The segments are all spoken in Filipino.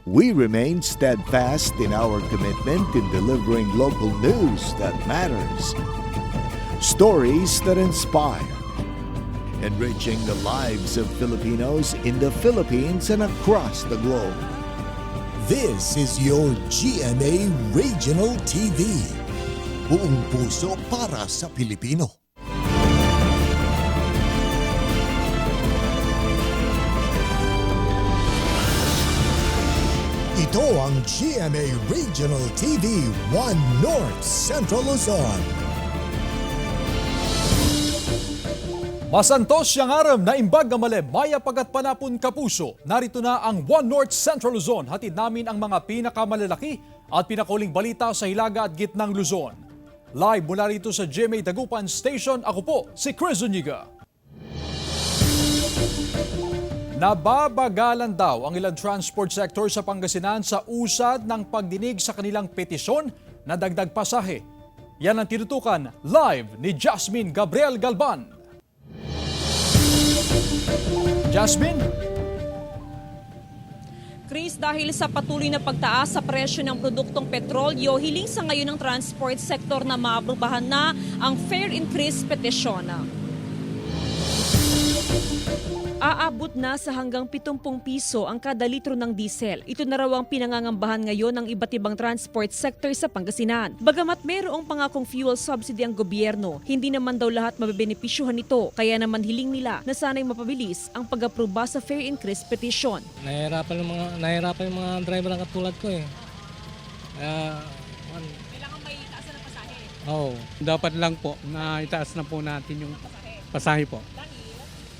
We remain steadfast in our commitment in delivering local news that matters. Stories that inspire. Enriching the lives of Filipinos in the Philippines and across the globe. This is your GMA Regional TV. Buong puso para sa Pilipino. Ito ang GMA Regional TV 1 North Central Luzon. Masantos siyang aram na imbag nga mali maya pagat panapon kapuso. Narito na ang One North Central Luzon. Hatid namin ang mga pinakamalalaki at pinakauling balita sa Hilaga at Gitnang Luzon. Live mula rito sa GMA Dagupan Station, ako po si Chris Zuniga. Nababagalan daw ang ilang transport sector sa Pangasinan sa usad ng pagdinig sa kanilang petisyon na dagdag pasahe. Yan ang tinutukan live ni Jasmine Gabriel Galban. Jasmine? Chris, dahil sa patuloy na pagtaas sa presyo ng produktong petrolyo, hiling sa ngayon ng transport sector na maaprubahan na ang fare increase petition. Aabot na sa hanggang 70 piso ang kada litro ng diesel. Ito na raw ang pinangangambahan ngayon ng iba't ibang transport sector sa Pangasinan. Bagamat mayroong pangakong fuel subsidy ang gobyerno, hindi naman daw lahat mabebenepisyuhan nito. Kaya naman hiling nila na sana'y mapabilis ang pag-aproba sa fare increase petition. Nahihirapan yung mga driver ang katulad ko eh. Kailangan may itaas na pasahe. Oo, dapat lang po na itaas na po natin yung pasahe po.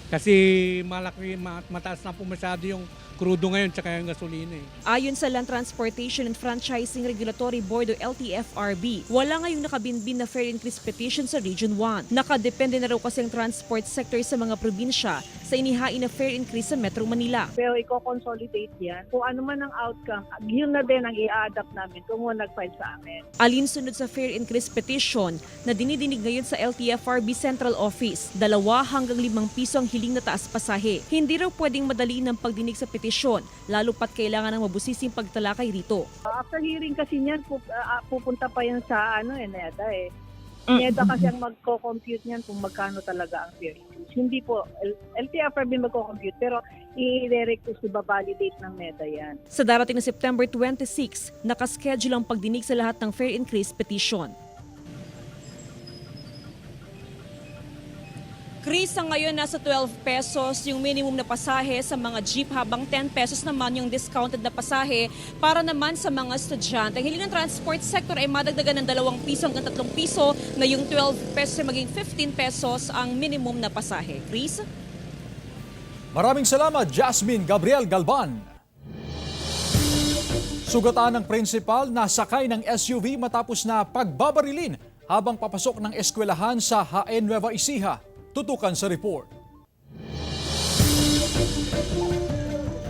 Kasi mataas na po masyado yung krudo ngayon tsaka yung gasolina eh. Ayon sa Land Transportation and Franchising Regulatory Board o LTFRB, wala ngayong nakabinbin na fare increase petition sa Region 1. Nakadepende na raw kasi ang transport sector sa mga probinsya sa inihain na fare increase sa Metro Manila. Pero i-consolidate yan. Kung ano man ang outcome, yun na din ang i-adapt namin kung nag-file sa amin. Alinsunod sa fare increase petition na dinidinig ngayon sa LTFRB Central Office, 2 hanggang 5 piso ang hiling na taas pasahe. Hindi raw pwedeng madaliin ang pagdinig sa petisyon, lalo pat kailangan ng mabusising pagtalakay rito. After hearing kasi niyan, pupunta pa yan sa NEDA eh. NEDA kasi ang magko-compute niyan kung magkano talaga ang fare increase. Hindi po, LTFRB magko-compute pero i-request i-validate ng NEDA yan. Sa darating na September 26, nakaschedule ang pagdinig sa lahat ng fare increase petition. Chris, ang ngayon nasa 12 pesos yung minimum na pasahe sa mga jeep habang 10 pesos naman yung discounted na pasahe para naman sa mga estudyante. Ang hiling ng transport sector ay madagdagan ng 2 piso hanggang 3 piso na yung 12 pesos ay maging 15 pesos ang minimum na pasahe. Chris? Maraming salamat, Jasmine Gabriel Galban. Sugatan ng prinsipal na sakay ng SUV matapos na pagbabarilin habang papasok ng eskwelahan sa HN Nueva Ecija. Tutukan sa report.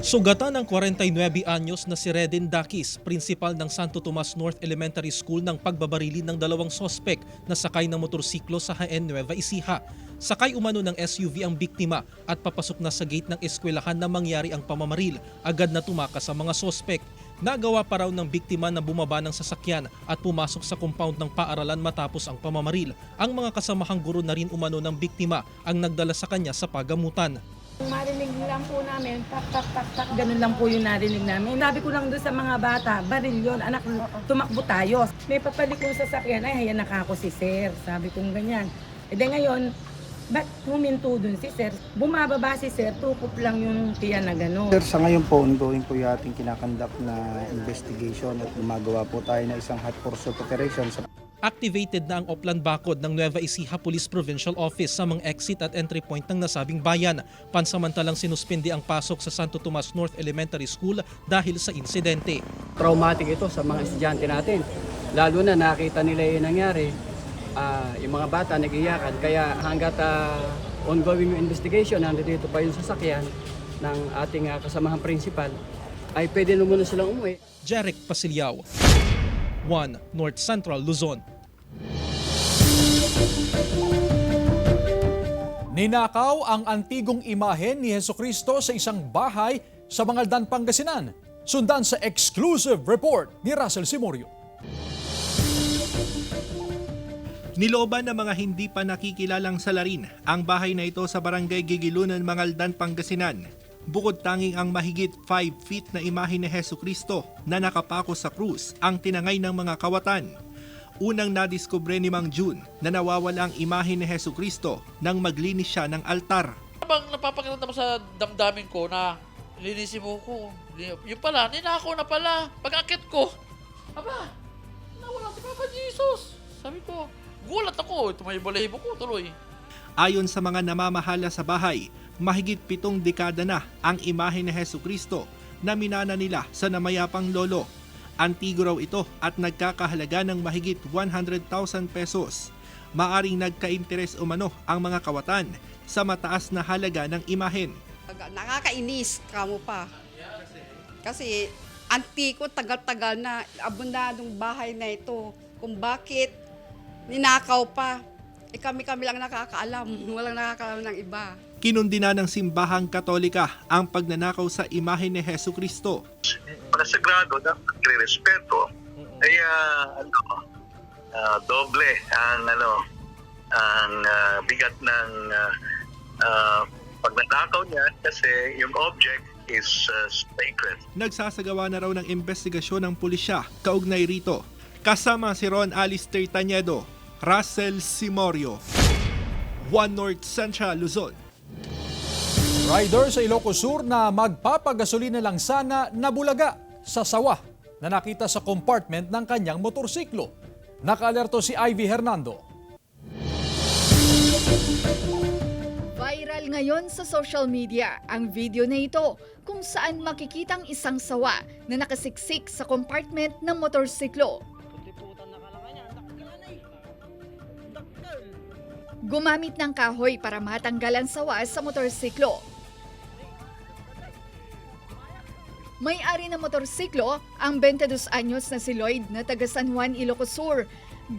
Sugatan ng 49 anyos na si Redin Dakis, prinsipal ng Santo Tomas North Elementary School ng pagbabarilin ng 2 sospek na sakay ng motorsiklo sa HN Nueva Ecija. Sakay umano ng SUV ang biktima at papasok na sa gate ng eskwelahan na mangyari ang pamamaril. Agad na tumakas sa mga sospek. Nagawa pa raw ng biktima na bumaba ng sasakyan at pumasok sa compound ng paaralan matapos ang pamamaril. Ang mga kasamahang guro na rin umano ng biktima ang nagdala sa kanya sa pagamutan. Marinig lang po namin, tak, tak, tak, tak, ganun lang po yung narinig namin. Sabi ko lang doon sa mga bata, baril yun, anak, tumakbo tayo. May papalik kong sasakyan, ay hayan nakako si sir. Sabi kong ganyan. E de ngayon, ba't huminto dun si sir? Bumababa si sir, tukop lang yung tiyan na gano'n. Sir, sa ngayon po, ongoing po yung ating kinakandak na investigation at gumagawa po tayo na isang hot pursuit operation. Activated na ang Oplan Bakod ng Nueva Ecija Police Provincial Office sa mga exit at entry point ng nasabing bayan. Pansamantalang sinuspindi ang pasok sa Santo Tomas North Elementary School dahil sa insidente. Traumatic ito sa mga estudyante natin. Lalo na nakita nila yung nangyari. Yung mga bata nag-iyakan. Kaya hanggat ongoing yung investigation, nandito pa yung sasakyan ng ating kasamahang principal, ay pwede na muna silang umuwi. Jeric Pasilyao, 1 North Central Luzon. Ninakaw ang antigong imahen ni Hesukristo sa isang bahay sa Bangaldan, Pangasinan. Sundan sa exclusive report ni Russell Simorio. Nilooban ng mga hindi pa nakikilalang salarin ang bahay na ito sa barangay Gigilunan, Mangaldan, Pangasinan. Bukod tanging ang mahigit 5 feet na imahe ni Hesukristo na nakapako sa krus ang tinangay ng mga kawatan. Unang nadiskubre ni Mang June na nawawala ang imahe ni Hesukristo nang maglinis siya ng altar. Habang napapakiramdam sa damdamin ko na linisin mo ko, yung pala, ninako na pala. Pag-akit ko, aba, nawala si Papa Jesus. Sabi ko, gulat ako, tumayo-balahibo ko tuloy. Ayon sa mga namamahala sa bahay, mahigit 7 dekada na ang imahe ni Hesukristo na minana nila sa namayapang lolo. Antigo raw ito at nagkakahalaga ng mahigit 100,000 pesos. Maaring nagka-interes umano ang mga kawatan sa mataas na halaga ng imahen. Nakakainis kamo pa. Kasi antiko, tagal-tagal na, abundadong bahay na ito. Kung bakit ninakaw pa. Kami lang nakakaalam. Walang nakakaalam ng iba. Kinundina ng simbahang Katolika ang pagnanakaw sa imahe ni Hesukristo. Para sagrado, dapat respeto. Kaya doble ang bigat ng pagnanakaw niya kasi yung object is sacred. Nagsasagawa na raw ng investigasyon ng pulisya kaugnay rito. Kasama si Ron Alistair Tañedo, Russell Simorio, One North Central Luzon. Rider sa Ilocos Sur na magpapagasolina lang sana nabulaga sa sawa na nakita sa compartment ng kanyang motorsiklo. Nakaalerto si Ivy Hernando. Viral ngayon sa social media ang video na ito kung saan makikitang isang sawa na nakasiksik sa compartment ng motorsiklo. Gumamit ng kahoy para matanggal ang sawa sa motorsiklo. May-ari ng motorsiklo ang 22 anyos na si Lloyd na taga San Juan, Ilocos Sur.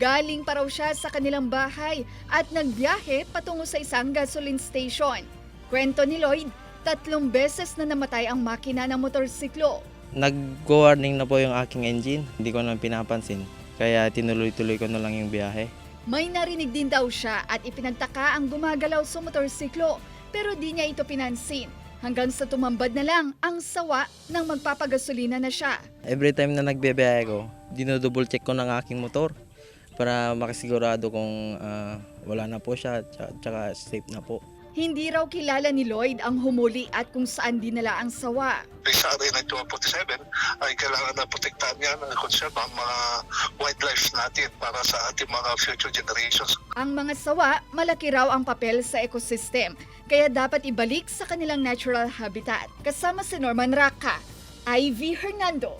Galing pa raw siya sa kanilang bahay at nagbiyahe patungo sa isang gasoline station. Kwento ni Lloyd, 3 beses na namatay ang makina ng motorsiklo. Nag-warning na po yung aking engine, hindi ko naman pinapansin. Kaya tinuloy-tuloy ko na lang yung biyahe. May narinig din daw siya at ipinagtaka ang gumagalaw sa motorsiklo pero di niya ito pinansin. Hanggang sa tumambad na lang ang sawa nang magpapagasolina na siya. Every time na nagbibiyahe ko, dinodouble check ko ng aking motor para makasigurado kung wala na po siya at safe na po. Hindi raw kilala ni Lloyd ang humuli at kung saan dinala ang sawa. Sa area ng 247 ay kailangan na protektahan niya ng konserba ang mga wildlife natin para sa ating mga future generations. Ang mga sawa, malaki raw ang papel sa ecosystem, kaya dapat ibalik sa kanilang natural habitat. Kasama si Norman Raca, Ivy Hernando,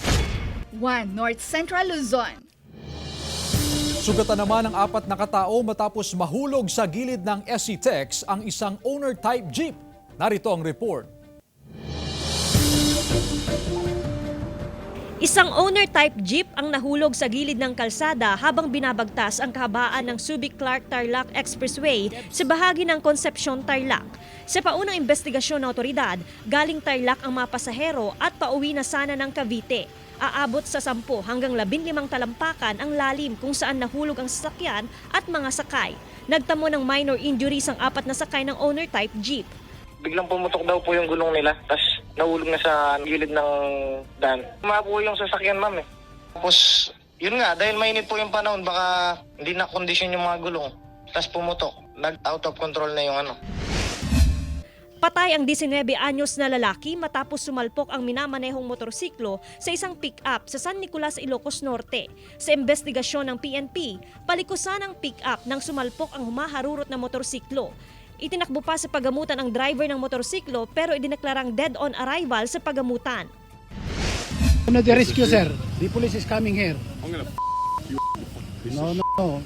One North Central Luzon. Sugatan naman ang 4 na katao matapos mahulog sa gilid ng SC-Tex ang isang owner-type jeep. Narito ang report. Isang owner-type jeep ang nahulog sa gilid ng kalsada habang binabagtas ang kahabaan ng Subic-Clark-Tarlac Expressway sa bahagi ng Concepcion, Tarlac. Sa paunang investigasyon ng otoridad, galing Tarlac ang mga pasahero at pauwi na sana ng Cavite. Aabot sa 10 hanggang 15 talampakan ang lalim kung saan nahulog ang sasakyan at mga sakay. Nagtamo ng minor injuries ang 4 na sakay ng owner-type jeep. Biglang pumutok daw po yung gulong nila, tapos nahulog na sa gilid ng daan. Mapo yung sasakyan, ma'am eh. Tapos, yun nga, dahil mainit po yung panahon, baka hindi na kondisyon yung mga gulong. Tapos pumutok, nag-out of control na yung ano. Patay ang 19 anyos na lalaki matapos sumalpok ang minamanehong motorsiklo sa isang pick-up sa San Nicolas, Ilocos Norte. Sa investigasyon ng PNP, palikusan ang pick-up nang sumalpok ang humaharurot na motorsiklo. Itinakbo pa sa pagamutan ang driver ng motorsiklo pero idineklarang dead on arrival sa pagamutan. No, the rescue, sir. The police is coming here. No.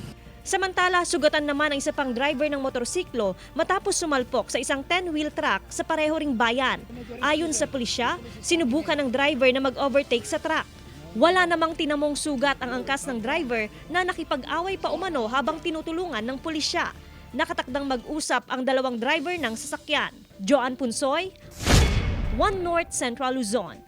Samantala, sugatan naman ang isa pang driver ng motorsiklo matapos sumalpok sa isang 10-wheel truck sa pareho ring bayan. Ayon sa pulisya, sinubukan ng driver na mag-overtake sa truck. Wala namang tinamong sugat ang angkas ng driver na nakipag-away pa umano habang tinutulungan ng pulisya. Nakatakdang mag-usap ang 2 driver ng sasakyan. Joan Punsoy, One North Central Luzon.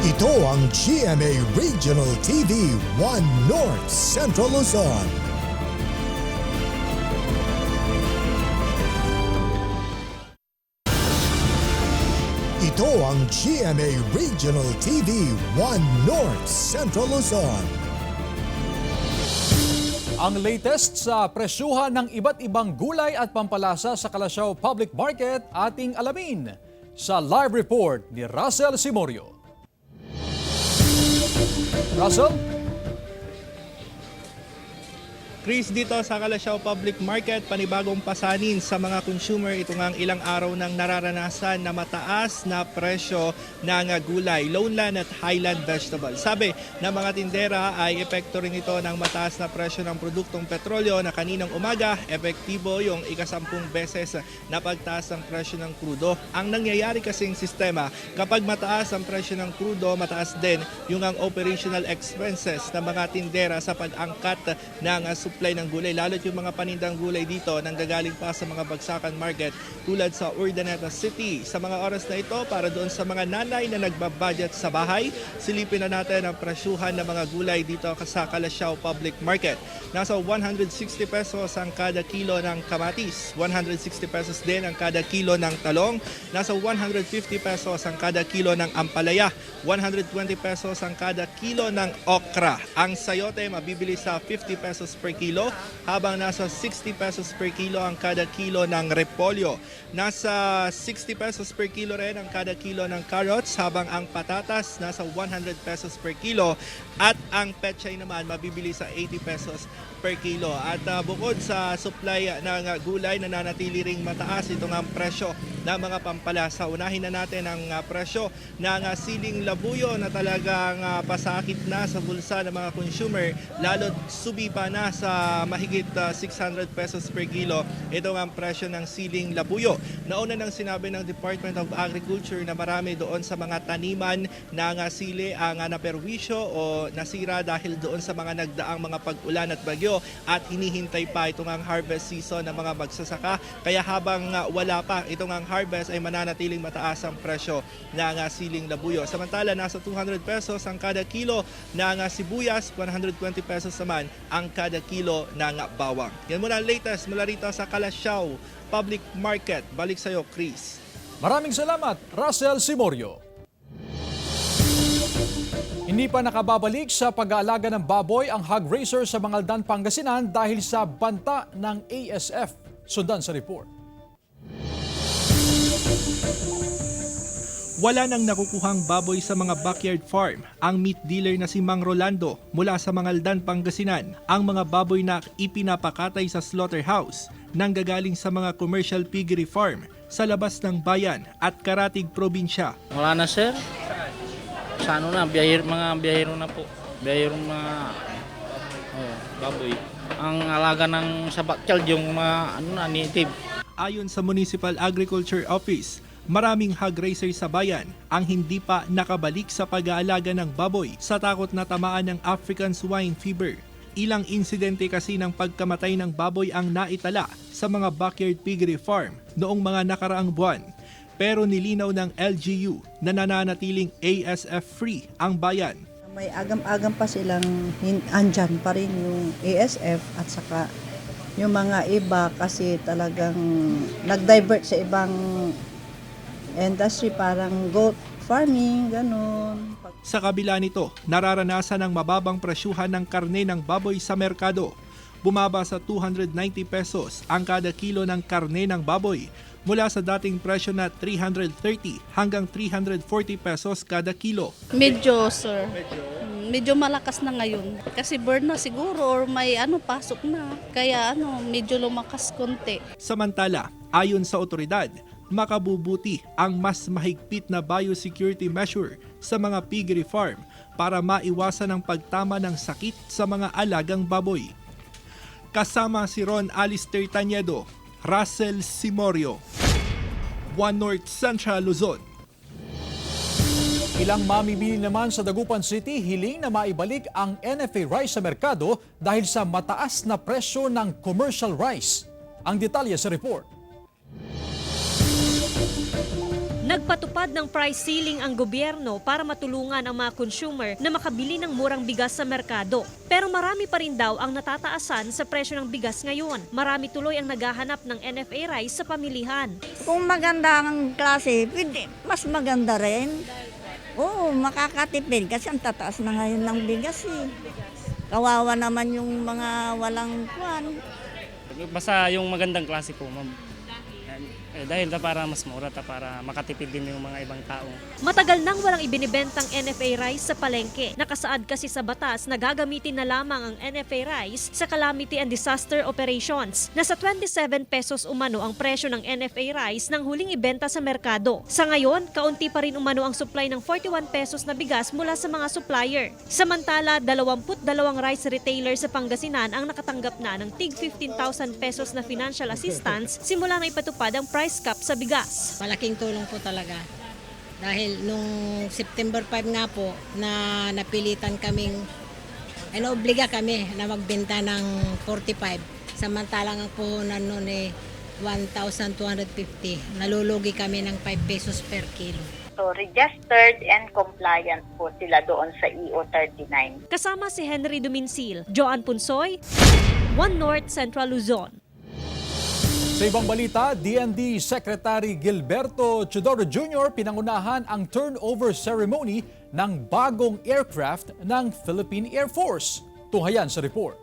Ito ang GMA Regional TV 1 North Central Luzon. Ito ang GMA Regional TV 1 North Central Luzon. Ang latest sa presyuhan ng iba't ibang gulay at pampalasa sa Calasiao Public Market ating alamin sa live report ni Russell Simorio. Russell? Chris, dito sa Calasiao Public Market, panibagong pasanin sa mga consumer ito ngang ilang araw nang nararanasan na mataas na presyo ng gulay, lowland at highland vegetables. Sabi ng mga tindera ay epekto rin ito ng mataas na presyo ng produktong petrolyo na kaninang umaga, epektibo yung ika-10 beses na pagtaas ng presyo ng krudo. Ang nangyayari kasing sistema, kapag mataas ang presyo ng krudo, mataas din yung ang operational expenses ng mga tindera sa pag-angkat ng supply ng gulay, lalo't yung mga panindang gulay dito nanggagaling pa sa mga bagsakan market tulad sa Urdaneta City. Sa mga oras na ito, para doon sa mga nanay na nagbabudget sa bahay, silipin na natin ang presyuhan ng mga gulay dito sa Calasiao Public Market. Nasa 160 pesos ang kada kilo ng kamatis, 160 pesos din ang kada kilo ng talong, nasa 150 pesos ang kada kilo ng ampalaya, 120 pesos ang kada kilo ng okra. Ang sayote mabibili sa 50 pesos per kilo, habang nasa 60 pesos per kilo ang kada kilo ng repolyo. Nasa 60 pesos per kilo rin ang kada kilo ng carrots, habang ang patatas nasa 100 pesos per kilo at ang pechay naman mabibili sa 80 pesos per kilo. At bukod sa supply ng gulay na nanatili ring mataas, ito nga ang presyo ng mga pampalasa. Unahin na natin ang presyo ng siling labuyo na talagang pasakit na sa bulsa ng mga consumer, lalo't sumipa na sa mahigit 600 pesos per kilo. Ito ang presyo ng siling labuyo. Nauna nang sinabi ng Department of Agriculture na marami doon sa mga taniman ng sili ang naperwisyo o nasira dahil doon sa mga nagdaang mga pag-ulan at bagyo, at hinihintay pa itong ang harvest season ng mga magsasaka. Kaya habang wala pa itong ang harvest ay mananatiling mataas ang presyo ng siling labuyo. Samantala, nasa 200 pesos ang kada kilo ng sibuyas, 120 pesos naman ang kada kilo ng bawang. Yan muna ang latest mula rito sa Calasiao Public Market. Balik sa iyo, Chris. Maraming salamat, Russell Simorio. Hindi pa nakababalik sa pag-aalaga ng baboy ang hog raiser sa Mangaldan, Pangasinan dahil sa banta ng ASF. Sundan sa report. Wala nang nakukuhang baboy sa mga backyard farm ang meat dealer na si Mang Rolando mula sa Mangaldan, Pangasinan. Ang mga baboy na ipinapakatay sa slaughterhouse nanggagaling sa mga commercial piggery farm sa labas ng bayan at Karatig probinsya. Wala na, sir. Sa ano na, mga biyahero na po. Biyahero mga baboy. Ang alaga ng sa backyard yung mga native. Ayon sa Municipal Agriculture Office, maraming hog raiser sa bayan ang hindi pa nakabalik sa pag-aalaga ng baboy sa takot na tamaan ng African swine fever. Ilang insidente kasi ng pagkamatay ng baboy ang naitala sa mga backyard piggery farm noong mga nakaraang buwan. Pero nilinaw ng LGU na nananatiling ASF-free ang bayan. May agam-agam pa silang andyan pa rin yung ASF at saka yung mga iba kasi talagang nag-divert sa ibang industry, parang goat farming, ganun. Sa kabila nito, nararanasan ang mababang presyuhan ng karne ng baboy sa merkado. Bumaba sa 290 pesos ang kada kilo ng karne ng baboy mula sa dating presyo na 330 hanggang 340 pesos kada kilo. Medyo, sir. Medyo malakas na ngayon. Kasi burn na siguro or may pasok na. Kaya medyo lumakas konti. Samantala, ayon sa otoridad, makabubuti ang mas mahigpit na biosecurity measure sa mga piggery farm para maiwasan ang pagtama ng sakit sa mga alagang baboy. Kasama si Ron Alister Taniedo, Russell Simorio, One North Central Luzon. Ilang mamimili naman sa Dagupan City hiling na maibalik ang NFA rice sa merkado dahil sa mataas na presyo ng commercial rice. Ang detalye sa report. Nagpatupad ng price ceiling ang gobyerno para matulungan ang mga consumer na makabili ng murang bigas sa merkado. Pero marami pa rin daw ang natataasan sa presyo ng bigas ngayon. Marami tuloy ang naghahanap ng NFA rice sa pamilihan. Kung maganda ang klase, mas maganda rin. Oo, makakatipid kasi ang tataas na ngayon ng bigas eh. Kawawa naman yung mga walang kwan. Basta yung magandang klase po, ma'am. Dahil para mas mura, para makatipid din yung mga ibang tao. Matagal nang walang ibinibentang NFA rice sa palengke. Nakasaad kasi sa batas na gagamitin na lamang ang NFA rice sa calamity and disaster operations. Nasa 27 pesos umano ang presyo ng NFA rice nang huling ibenta sa merkado. Sa ngayon, kaunti pa rin umano ang supply ng 41 pesos na bigas mula sa mga supplier. Samantala, 22 rice retailer sa Pangasinan ang nakatanggap na ng tig 15,000 pesos na financial assistance simula na ipatupad ang price cap sa bigas. Malaking tulong po talaga. Dahil nung September 5 nga po na napilitan kaming, naobliga kami na magbenta ng 45. Samantalang ang puhunan noon 1,250. Nalulugi kami ng 5 pesos per kilo. So, registered and compliant po sila doon sa EO39. Kasama si Henry Duminsil, Joan Punsoy, One North Central Luzon. Sa ibang balita, DND Secretary Gilberto Chodoro Jr. pinangunahan ang turnover ceremony ng bagong aircraft ng Philippine Air Force. Tunghayan sa report.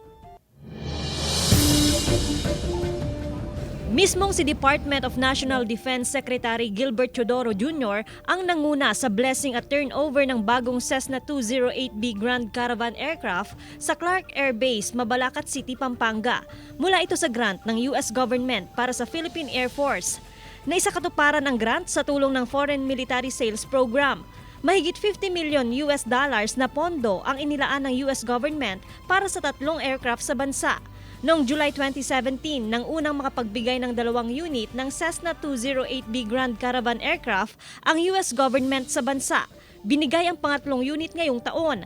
Mismong si Department of National Defense Secretary Gilbert Chodoro Jr. ang nanguna sa blessing at turnover ng bagong Cessna 208B Grand Caravan aircraft sa Clark Air Base, Mabalacat City, Pampanga. Mula ito sa grant ng US government para sa Philippine Air Force. Naisakatuparan ng grant sa tulong ng Foreign Military Sales Program. Mahigit $50 million na pondo ang inilaan ng US government para sa 3 aircraft sa bansa. Noong July 2017, nang unang makapagbigay ng 2 unit ng Cessna 208B Grand Caravan aircraft ang US government sa bansa. Binigay ang pangatlong unit ngayong taon.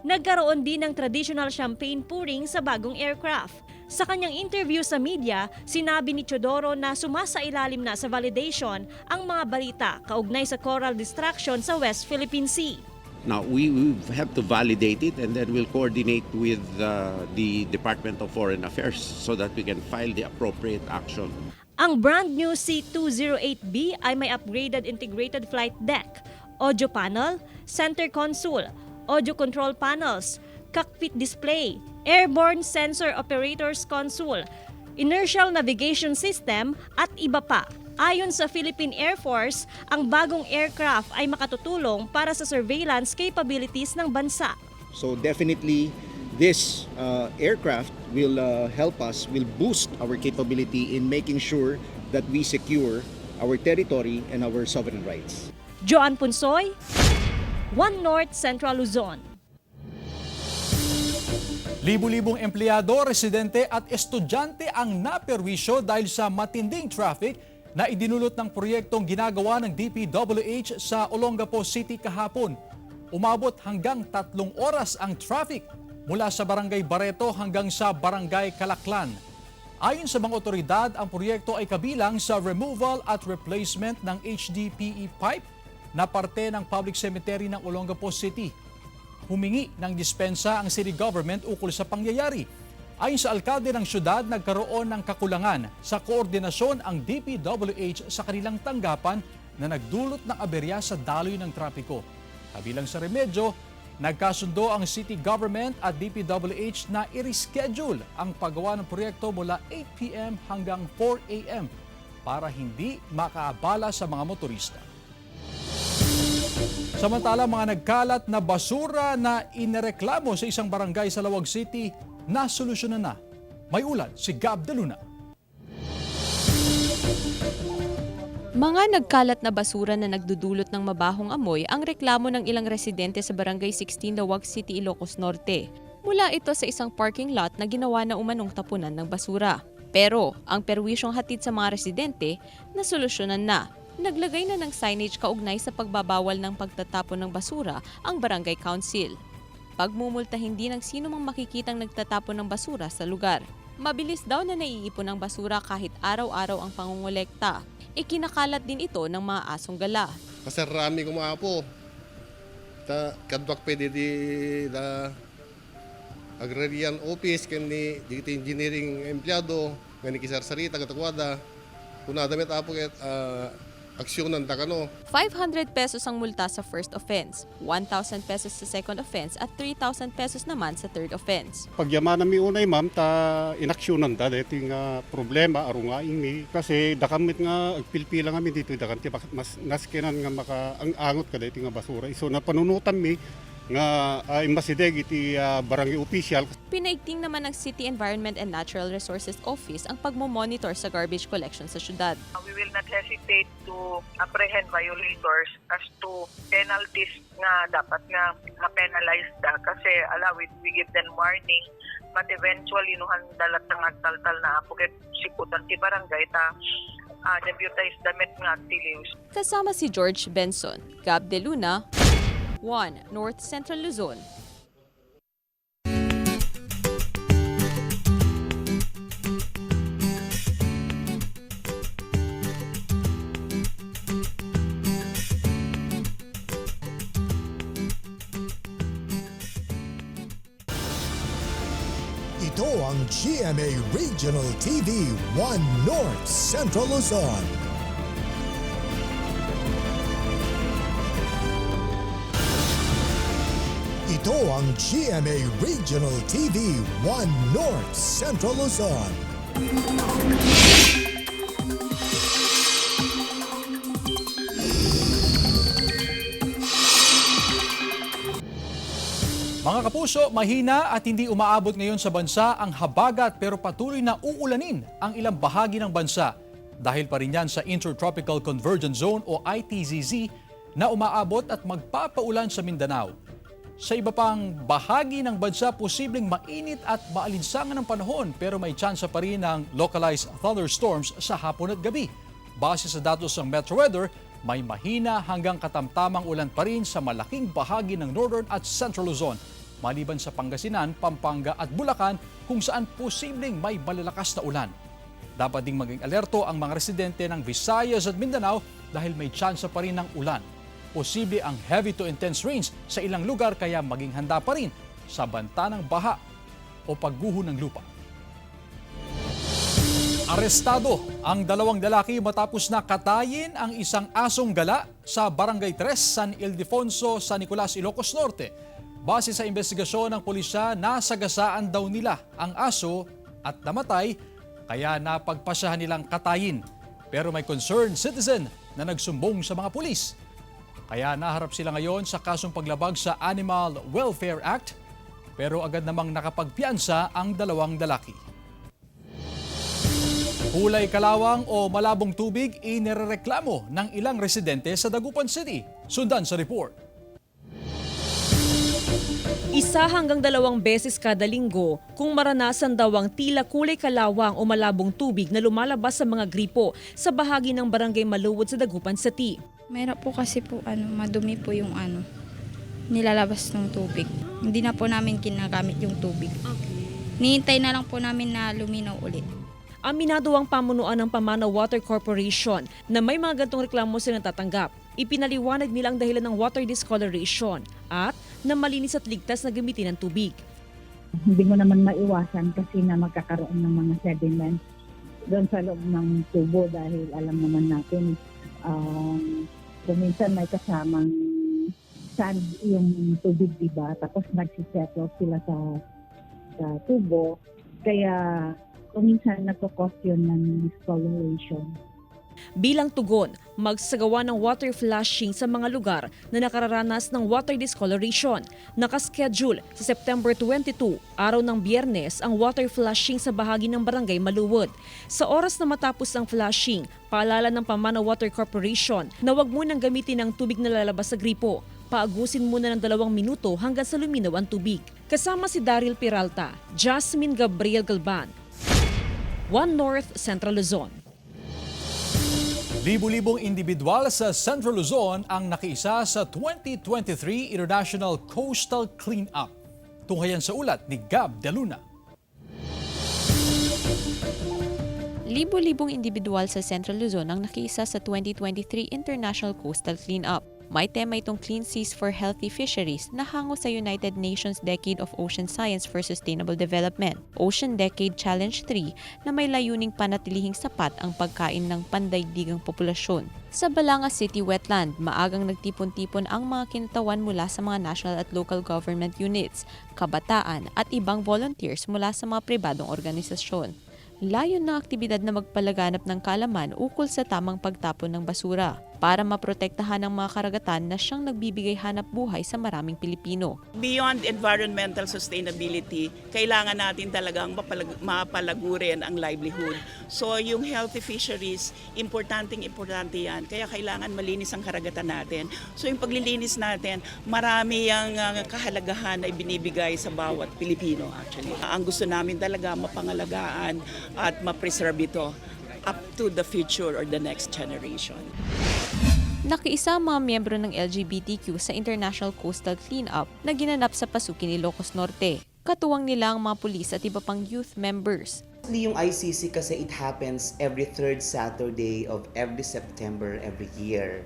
Nagkaroon din ng traditional champagne pouring sa bagong aircraft. Sa kanyang interview sa media, sinabi ni Chodoro na sumasailalim na sa validation ang mga balita kaugnay sa coral destruction sa West Philippine Sea. Now, we have to validate it and then we'll coordinate with the Department of Foreign Affairs so that we can file the appropriate action. Ang brand new C-208B ay may upgraded integrated flight deck, audio panel, center console, audio control panels, cockpit display, airborne sensor operators console, inertial navigation system at iba pa. Ayon sa Philippine Air Force, ang bagong aircraft ay makatutulong para sa surveillance capabilities ng bansa. So definitely this aircraft will help us, will boost our capability in making sure that we secure our territory and our sovereign rights. Joan Punsoy, One North Central Luzon. Libu-libong empleyado, residente at estudyante ang naperwisyo dahil sa matinding traffic na idinulot ng proyektong ginagawa ng DPWH sa Olongapo City kahapon. Umabot hanggang 3 oras ang traffic mula sa Barangay Barreto hanggang sa Barangay Calaklan. Ayon sa mga otoridad, ang proyekto ay kabilang sa removal at replacement ng HDPE pipe na parte ng public cemetery ng Olongapo City. Humingi ng dispensa ang city government ukol sa pangyayari. Ayon sa alkalde ng syudad, nagkaroon ng kakulangan sa koordinasyon ang DPWH sa kanilang tanggapan na nagdulot ng aberya sa daloy ng trapiko. Kabilang sa remedyo, nagkasundo ang city government at DPWH na i-reschedule ang paggawa ng proyekto mula 8 p.m. hanggang 4 a.m. para hindi makaabala sa mga motorista. Samantala, mga nagkalat na basura na inireklamo sa isang barangay sa Lawag City, nasolusyonan na. May ulat si Gab De Luna. Mga nagkalat na basura na nagdudulot ng mabahong amoy ang reklamo ng ilang residente sa Barangay 16 Lawag City, Ilocos Norte. Mula ito sa isang parking lot na ginawa na umanong tapunan ng basura. Pero ang perwisyong hatid sa mga residente, nasolusyonan na. Naglagay na ng signage kaugnay sa pagbabawal ng pagtatapon ng basura ang Barangay Council. Pagmumultahin din ng sino mang makikitang nagtatapon ng basura sa lugar. Mabilis daw na naiipon ng basura kahit araw-araw ang pangungulekta. Ikinakalat din ito ng mga asong gala. Kasi rami ko mga po. Kadwak pwede di da agrarian office, kani di engineering empleyado, kani kisarsarita, katakwada. Kung nadamit apo ket aksyonan ta kano. 500 pesos ang multa sa first offense, 1,000 pesos sa second offense at 3,000 pesos naman sa third offense. Pagyamanan mi unay ma'am ta inaksyonan ta dito nga problema aron nga ini kasi dakamit nga agpilpila nga mi dito dakanti mas naskenan nga maka ang angot ka dito nga basura. So napanunutan mi nga imbasideg iti barangay official. Pinaigting naman ng City Environment and Natural Resources Office ang pagmomonitor sa garbage collection sa syudad. We will not hesitate to apprehend violators as to penalties nga dapat nga ma-penalize da kasi we give them warning but eventually nuhan dalat ng agtaltal na apo ket sikutan ti barangay ta deputize damit nga activities. Kasama si George Benson, Gab De Luna, 1 North Central Luzon. Ito ang GMA Regional TV 1 North Central Luzon. Ito ang GMA Regional TV 1 North Central Luzon. Mga kapuso, mahina at hindi umaabot ngayon sa bansa ang habagat pero patuloy na uulanin ang ilang bahagi ng bansa. Dahil pa rin yan sa Intertropical Convergence Zone o ITZZ na umaabot at magpapaulan sa Mindanao. Sa iba pang bahagi ng bansa, posibleng mainit at maalinsangan ng panahon pero may tsansa pa rin ng localized thunderstorms sa hapon at gabi. Base sa datos ng Metro Weather, may mahina hanggang katamtamang ulan pa rin sa malaking bahagi ng Northern at Central Luzon, maliban sa Pangasinan, Pampanga at Bulacan kung saan posibleng may malalakas na ulan. Dapat ding maging alerto ang mga residente ng Visayas at Mindanao dahil may tsansa pa rin ng ulan. Posible ang heavy to intense rains sa ilang lugar kaya maging handa pa rin sa banta ng baha o pagguho ng lupa. Arestado ang 2 lalaki matapos na katayin ang isang asong gala sa Barangay 3, San Ildefonso, San Nicolas, Ilocos Norte. Base sa investigasyon ng pulisya, nasagasaan daw nila ang aso at namatay kaya napagpasyahan nilang katayin. Pero may concerned citizen na nagsumbong sa mga pulis. Kaya naharap sila ngayon sa kasong paglabag sa Animal Welfare Act pero agad namang nakapagpiansa ang 2 lalaki. Kulay kalawang o malabong tubig inirereklamo ng ilang residente sa Dagupan City. Sundan sa report. 1 hanggang 2 beses kada linggo kung maranasan daw ang tila kulay kalawang o malabong tubig na lumalabas sa mga gripo sa bahagi ng Barangay Maluwod sa Dagupan City. Meron po kasi po madumi po yung nilalabas ng tubig. Hindi na po namin ginagamit yung tubig. Nihintay na lang po namin na luminaw ulit. Aminado ang pamunuan ng Pamana Water Corporation na may mga gantong reklamo silang tatanggap. Ipinaliwanag nilang dahilan ng water discoloration at na malinis at ligtas na gamitin ng tubig. Hindi mo naman maiwasan kasi na magkakaroon ng mga sediments doon sa loob ng tubo dahil alam naman natin kuminsan may kasamang sand yung tubig, diba? Tapos nagsisettle sila sa tubo. Kaya kuminsan nagkakos yun ng discoloration. Bilang tugon, magsagawa ng water flushing sa mga lugar na nakararanas ng water discoloration. Nakaschedule sa September 22, araw ng Biyernes, ang water flushing sa bahagi ng Barangay Maluwod. Sa oras na matapos ang flushing, paalala ng Pamana Water Corporation na huwag munang gamitin ang tubig na lalabas sa gripo. Paagusin muna ng 2 minuto hanggang sa luminaw ang tubig. Kasama si Daryl Peralta, Jasmine Gabriel Galban, 1 North Central Luzon. Libu-libong individual sa Central Luzon ang nakiisa sa 2023 International Coastal Cleanup. Tunghayan sa ulat ni Gab De Luna. Libo-libong individual sa Central Luzon ang nakiisa sa 2023 International Coastal Cleanup. May tema itong Clean Seas for Healthy Fisheries na hango sa United Nations Decade of Ocean Science for Sustainable Development, Ocean Decade Challenge 3 na may layuning panatilihing sapat ang pagkain ng pandaigdigang populasyon. Sa Balanga City Wetland, maagang nagtipon-tipon ang mga kinatawan mula sa mga national at local government units, kabataan at ibang volunteers mula sa mga pribadong organisasyon. Layon ng aktibidad na magpalaganap ng kaalaman ukol sa tamang pagtapon ng basura para maprotektahan ang mga karagatan na siyang nagbibigay hanap buhay sa maraming Pilipino. Beyond environmental sustainability, kailangan natin talagang mapalagurin ang livelihood. So yung healthy fisheries, importante yan. Kaya kailangan malinis ang karagatan natin. So yung paglilinis natin, marami ang kahalagahan na ibinibigay sa bawat Pilipino actually. Ang gusto namin talaga mapangalagaan at ma-preserve ito up to the future or the next generation. Nakiisa ang mga miyembro ng LGBTQ sa International Coastal Cleanup na ginanap sa Pasukin, Ilocos Norte. Katuwang nila ang mga pulis at iba pang youth members. Yung ICC kasi it happens every third Saturday of every September every year.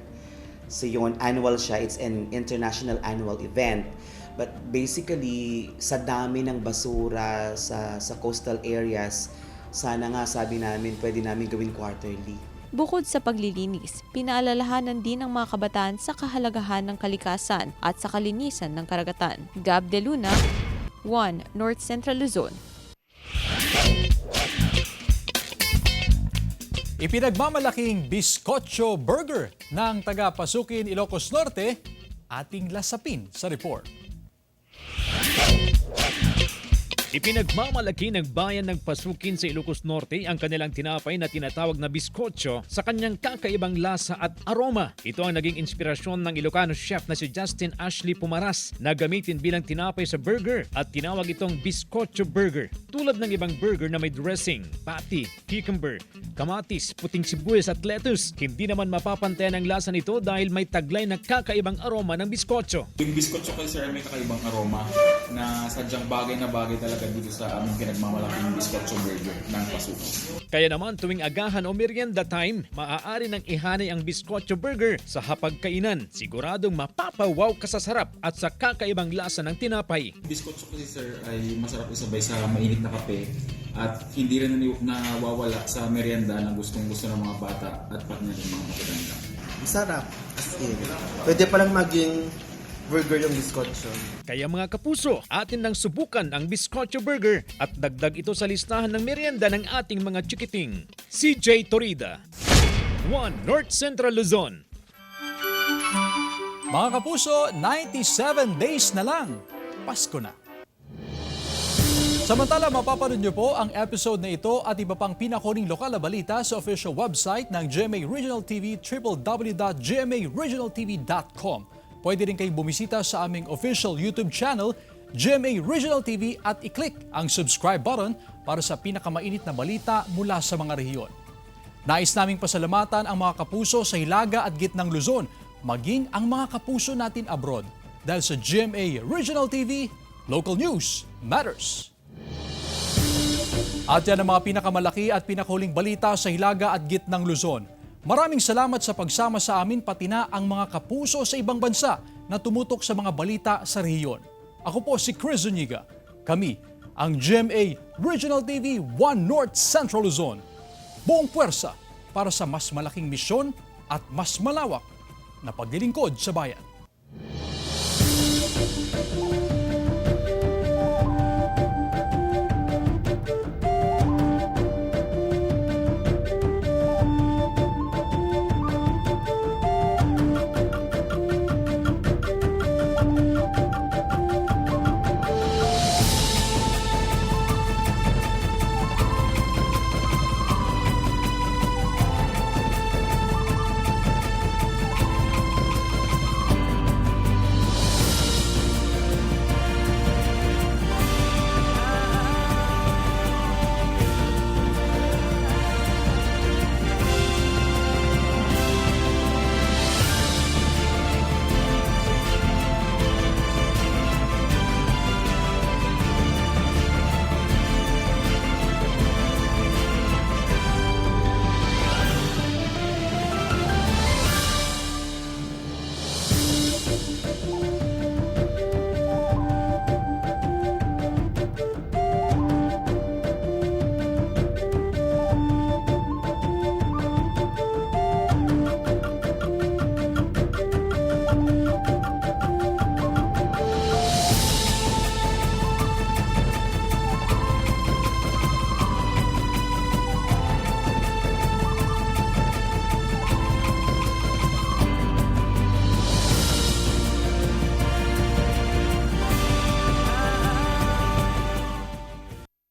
So yun, annual siya, it's an international annual event. But basically, sa dami ng basura sa coastal areas, sana nga sabi namin pwede namin gawin quarterly. Bukod sa paglilinis, pinaalalahanan din ng mga kabataan sa kahalagahan ng kalikasan at sa kalinisan ng karagatan. Gab De Luna, 1 North Central Luzon. Ipinagmamalaking Bizcocho Burger ng taga Pasukin, Ilocos Norte, ating lasapin sa report. Ipinagmamalaki ng bayan ng Pasukin sa Ilocos Norte ang kanilang tinapay na tinatawag na bizcocho sa kanyang kakaibang lasa at aroma. Ito ang naging inspirasyon ng Ilocano chef na si Justin Ashley Pumaras na gamitin bilang tinapay sa burger at tinawag itong Bizcocho Burger. Tulad ng ibang burger na may dressing, patty, cucumber, kamatis, puting sibuyas at lettuce, hindi naman mapapantayan ang lasa nito dahil may taglay na kakaibang aroma ng bizcocho. Yung bizcocho kasi sir may kakaibang aroma na sadyang bagay na bagay talaga dito sa aming pinagmamalaking Bizcocho Burger ng Pasukin. Kaya naman tuwing agahan o merienda time, maaari nang ihanay ang Bizcocho Burger sa hapagkainan. Siguradong mapapawaw ka sa sarap at sa kakaibang lasa ng tinapay. Bizcocho kasi sir ay masarap isabay sa mainit na kape at hindi rin nawawala sa merienda na gustong-gusto ng mga bata at pati na ng mga matatanda. Masarap. As in, pwede palang maging burger yung bizcocho. Kaya mga kapuso, atin nang subukan ang Bizcocho Burger at dagdag ito sa listahan ng merienda ng ating mga chikiting. CJ Torida, 1 North Central Luzon. Mga kapuso, 97 days na lang. Pasko na. Samantala, mapapanood niyo po ang episode na ito at iba pang pinakuling lokal na balita sa official website ng GMA Regional TV, www.gmaregionaltv.com. Pwede rin kayong bumisita sa aming official YouTube channel, GMA Regional TV, at i-click ang subscribe button para sa pinakamainit na balita mula sa mga rehiyon. Nais naming pasalamatan ang mga kapuso sa Hilaga at Gitnang Luzon, maging ang mga kapuso natin abroad. Dahil sa GMA Regional TV, local news matters. At yan ang mga pinakamalaki at pinakahuling balita sa Hilaga at Gitnang Luzon. Maraming salamat sa pagsama sa amin pati na ang mga kapuso sa ibang bansa na tumutok sa mga balita sa rehiyon. Ako po si Chris Zuniga. Kami ang GMA Regional TV 1 North Central Luzon. Buong puwersa para sa mas malaking misyon at mas malawak na paglilingkod sa bayan.